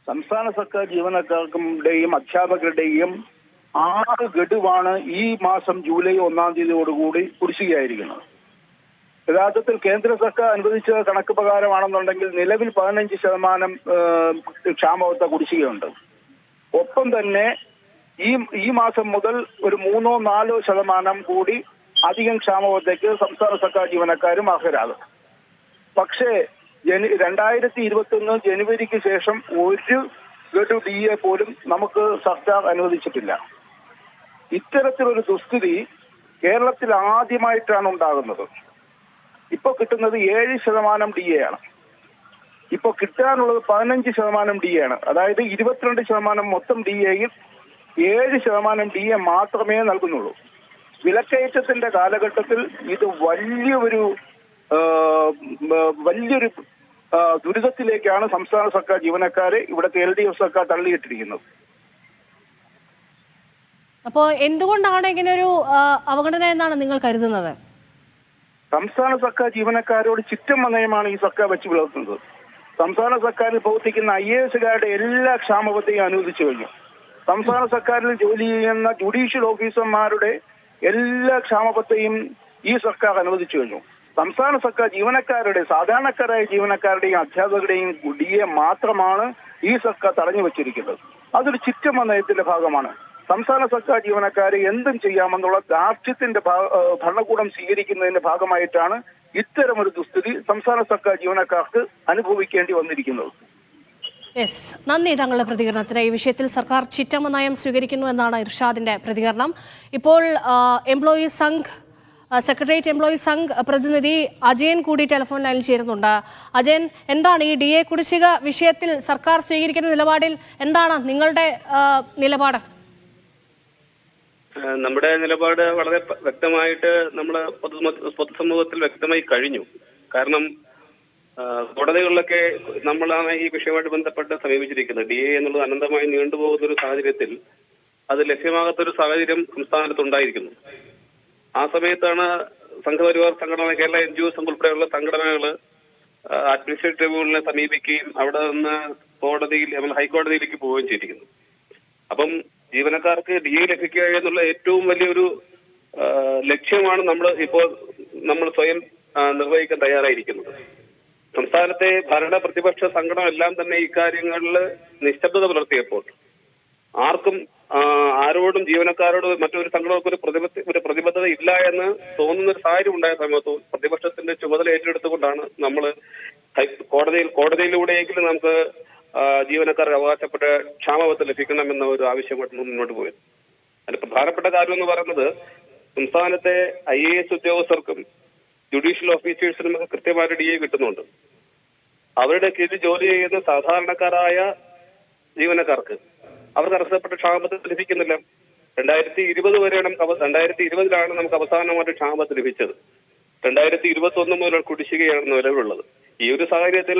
സംസ്ഥാന സർക്കാർ ജീവനക്കാരുടെയും അധ്യാപകരുടെയും 6 ഗഡുവാണ് ഈ മാസം ജൂലൈ 1-ാം തീയതിയോടുകൂടി കുടിശ്ശികയായിരിക്കുന്നത്. യഥാർത്ഥത്തിൽ കേന്ദ്ര സർക്കാർ അനുവദിച്ച കണക്ക് പ്രകാരമാണെന്നുണ്ടെങ്കിൽ നിലവിൽ 15% ക്ഷാമബത്ത കുടിശ്ശികയുണ്ട്. ഒപ്പം തന്നെ ഈ മാസം മുതൽ ഒരു 3-4% കൂടി അധികം ക്ഷാമബത്തയ്ക്ക് സംസ്ഥാന സർക്കാർ ജീവനക്കാരും അർഹരാകും. പക്ഷേ 2021 ജനുവരിക്ക് ശേഷം ഒരു ഗഡു DA പോലും നമുക്ക് സർക്കാർ അനുവദിച്ചിട്ടില്ല. ഇത്തരത്തിലൊരു ദുസ്ഥിതി കേരളത്തിൽ ആദ്യമായിട്ടാണ് ഉണ്ടാകുന്നത്. ഇപ്പോൾ കിട്ടുന്നത് 7% DA ആണ്. ഇപ്പോൾ കിട്ടാനുള്ളത് 15% DA ആണ്. അതായത് 22% മൊത്തം DAയിൽ 7% DA മാത്രമേ നൽകുന്നുള്ളൂ. വിലക്കയറ്റത്തിന്റെ കാലഘട്ടത്തിൽ ഇത് വലിയൊരു ദുരിതത്തിലേക്കാണ് സംസ്ഥാന സർക്കാർ ജീവനക്കാരെ ഇവിടുത്തെ LDF സർക്കാർ തള്ളിയിട്ടിരിക്കുന്നത്. അപ്പോൾ എന്തുകൊണ്ടാണ് ഇങ്ങനെയൊരു അവഗണന എന്നാണ് നിങ്ങൾ കരുതുന്നത്? സംസ്ഥാന സർക്കാർ ജീവനക്കാരോട് ചിറ്റമ്മ നയമാണ് ഈ സർക്കാർ വെച്ച് പുലർത്തുന്നത്. സംസ്ഥാന സർക്കാരിൽ പ്രവർത്തിക്കുന്ന IAS-കാരുടെ എല്ലാ ക്ഷാമബത്തയും അനുവദിച്ചു കഴിഞ്ഞു. സംസ്ഥാന സർക്കാരിൽ ജോലി ചെയ്യുന്ന ജുഡീഷ്യൽ ഓഫീസർമാരുടെ എല്ലാ ക്ഷാമബത്തയും ഈ സർക്കാർ അനുവദിച്ചു കഴിഞ്ഞു. സംസ്ഥാന സർക്കാർ ജീവനക്കാരുടെ, സാധാരണക്കാരായ ജീവനക്കാരുടെയും അധ്യാപകരുടെയും DA മാത്രമാണ് ഈ സർക്കാർ തടഞ്ഞു വെച്ചിരിക്കുന്നത്. അതൊരു ചിറ്റമ്മ നയത്തിന്റെ ഭാഗമാണ്. സംസ്ഥാന സർക്കാർ ജീവനക്കാരെ എന്തും ചെയ്യാമെന്നുള്ള ധാർഷ്ട്യത്തിന്റെ ഭരണകൂടം സ്വീകരിക്കുന്നതിന്റെ ഭാഗമായിട്ടാണ് ഇത്തരമൊരു ദുസ്ഥിതി സംസ്ഥാന സർക്കാർ ജീവനക്കാർക്ക് അനുഭവിക്കേണ്ടി വന്നിരിക്കുന്നത്. നന്ദി താങ്കളുടെ പ്രതികരണത്തിന്. ഈ വിഷയത്തിൽ സർക്കാർ ചിറ്റമ്മ നയം സ്വീകരിക്കുന്നു എന്നാണ് ഇർഷാദിന്റെ പ്രതികരണം. ഇപ്പോൾ employees Sangh secretariat employees Sangh പ്രതിനിധി അജയൻ കൂടി ടെലിഫോൺ ലൈനിൽ ചേരുന്നുണ്ട്. അജയൻ, എന്താണ് ഈ DA കുടിശ്ശിക വിഷയത്തിൽ സർക്കാർ സ്വീകരിക്കുന്ന നിലപാടിൽ എന്താണ് നിങ്ങളുടെ നിലപാട്? നമ്മുടെ നിലപാട് വളരെ വ്യക്തമായിട്ട് നമ്മുടെ പൊതുസമൂഹത്തിൽ വ്യക്തമായി കഴിഞ്ഞു. കാരണം കോടതികളിലൊക്കെ നമ്മളാണ് ഈ വിഷയവുമായിട്ട് ബന്ധപ്പെട്ട് സമീപിച്ചിരിക്കുന്നത്. DA എന്നുള്ളത് അനന്തമായി നീണ്ടുപോകുന്ന ഒരു സാഹചര്യത്തിൽ അത് ലഭ്യമാകാത്തൊരു സാഹചര്യം സംസ്ഥാനത്തുണ്ടായിരിക്കുന്നു. ആ സമയത്താണ് സംഘപരിവാർ സംഘടന, കേരള NGOs ഉൾപ്പെടെയുള്ള സംഘടനകൾ അഡ്മിനിസ്ട്രേറ്റീവ് ട്രിബ്യൂണലിനെ സമീപിക്കുകയും അവിടെ നിന്ന് ഹൈക്കോടതിയിലേക്ക് പോവുകയും ചെയ്തിരിക്കുന്നു. അപ്പം ജീവനക്കാർക്ക് DA ലഭിക്കുക എന്നുള്ള ഏറ്റവും വലിയൊരു ലക്ഷ്യമാണ് നമ്മൾ സ്വയം നിർവഹിക്കാൻ തയ്യാറായിരിക്കുന്നത്. സംസ്ഥാനത്തെ ഭരണ പ്രതിപക്ഷ സംഘടന എല്ലാം തന്നെ ഇക്കാര്യങ്ങളിൽ നിശബ്ദത പുലർത്തിയപ്പോൾ ആരോടും ജീവനക്കാരോട് മറ്റൊരു സംഘടനക്ക് ഒരു പ്രതിബദ്ധത ഇല്ല എന്ന് തോന്നുന്ന ഒരു സാഹചര്യം ഉണ്ടായ സമയത്ത് പ്രതിപക്ഷത്തിന്റെ ചുമതല ഏറ്റെടുത്തുകൊണ്ടാണ് നമ്മൾ കോടതിയിലൂടെയെങ്കിലും നമുക്ക് ജീവനക്കാർക്ക് അവകാശപ്പെട്ട ക്ഷാമബത്ത ലഭിക്കണമെന്ന ഒരു ആവശ്യമായിട്ട് മുന്നോട്ട് പോയത്. അതിന് പ്രധാനപ്പെട്ട കാര്യം എന്ന് പറയുന്നത് സംസ്ഥാനത്തെ IAS ഉദ്യോഗസ്ഥർക്കും ജുഡീഷ്യൽ ഓഫീസേഴ്സിനും ഒക്കെ കൃത്യമായിട്ട് DA കിട്ടുന്നുണ്ട്. അവരുടെ കീഴിൽ ജോലി ചെയ്യുന്ന സാധാരണക്കാരായ ജീവനക്കാർക്ക് അവർക്ക് അർഹതപ്പെട്ട ക്ഷാമബത്ത ലഭിക്കുന്നില്ല. 2020 വരെയാണ് 2020-ലാണ് നമുക്ക് അവസാനമായിട്ട് ക്ഷാമബത്ത ലഭിച്ചത്. 2021 മുതൽ കുടിശ്ശികയാണ് നിലവിലുള്ളത്. ഈ ഒരു സാഹചര്യത്തിൽ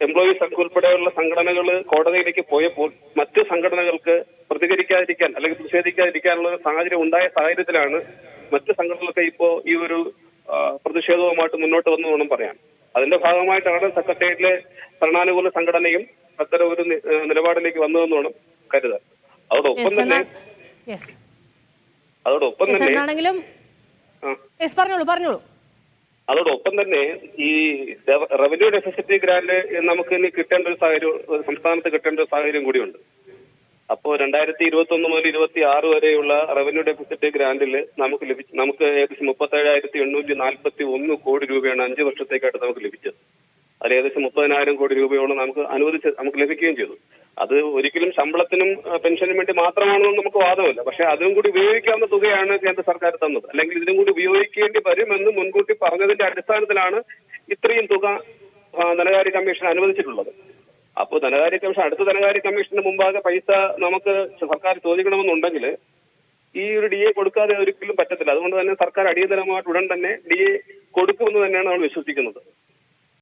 എംപ്ലോയീസ് സംഘ് ഉൾപ്പെടെയുള്ള സംഘടനകൾ കോടതിയിലേക്ക് പോയപ്പോൾ മറ്റ് സംഘടനകൾക്ക് പ്രതികരിക്കാതിരിക്കാൻ അല്ലെങ്കിൽ പ്രതിഷേധിക്കാതിരിക്കാനുള്ള സാഹചര്യം ഉണ്ടായ സാഹചര്യത്തിലാണ് മറ്റ് സംഘടനകളൊക്കെ ഇപ്പോൾ ഈ ഒരു പ്രതിഷേധവുമായിട്ട് മുന്നോട്ട് വന്നു വേണം പറയാൻ. അതിന്റെ ഭാഗമായിട്ടാണ് സെക്രട്ടേറിയറ്റിലെ ഭരണാനുകൂല സംഘടനയും അത്തരം ഒരു നിലപാടിലേക്ക് വന്നതെന്ന് വേണം കരുതാൻ. അതോടൊപ്പം തന്നെ ഈ റവന്യൂ ഡെഫിസിറ്റ് ഗ്രാന്റ് നമുക്ക് ഇനി കിട്ടേണ്ട ഒരു സാഹചര്യം സംസ്ഥാനത്ത് കിട്ടേണ്ട ഒരു സാഹചര്യം കൂടിയുണ്ട്. അപ്പോൾ 2021 മുതൽ 2026 വരെയുള്ള റവന്യൂ ഡെഫിസിറ്റ് ഗ്രാന്റിൽ നമുക്ക് ഏകദേശം 37,841 കോടി രൂപയാണ് 5 വർഷത്തേക്കായിട്ട് നമുക്ക് ലഭിച്ചത്. അതിൽ ഏകദേശം 30,000 കോടി രൂപയോളം നമുക്ക് ലഭിക്കുകയും ചെയ്തു. അത് ഒരിക്കലും ശമ്പളത്തിനും പെൻഷനും വേണ്ടി മാത്രമാണെന്ന് നമുക്ക് വാദമില്ല. പക്ഷെ അതിനും കൂടി ഉപയോഗിക്കാവുന്ന തുകയാണ് കേന്ദ്ര സർക്കാർ തന്നത്. അല്ലെങ്കിൽ ഇതിനും കൂടി ഉപയോഗിക്കേണ്ടി വരുമെന്ന് മുൻകൂട്ടി പറഞ്ഞതിന്റെ അടിസ്ഥാനത്തിലാണ് ഇത്രയും തുക ധനകാര്യ കമ്മീഷൻ അനുവദിച്ചിട്ടുള്ളത്. അപ്പോൾ അടുത്ത ധനകാര്യ കമ്മീഷന് മുമ്പാകെ പൈസ നമുക്ക് സർക്കാർ ചോദിക്കണമെന്നുണ്ടെങ്കിൽ ഈ ഒരു DA കൊടുക്കാതെ ഒരിക്കലും പറ്റത്തില്ല. അതുകൊണ്ട് തന്നെ സർക്കാർ അടിയന്തരമായിട്ട് ഉടൻ തന്നെ DA കൊടുക്കുമെന്ന് തന്നെയാണ് നമ്മൾ വിശ്വസിക്കുന്നത്.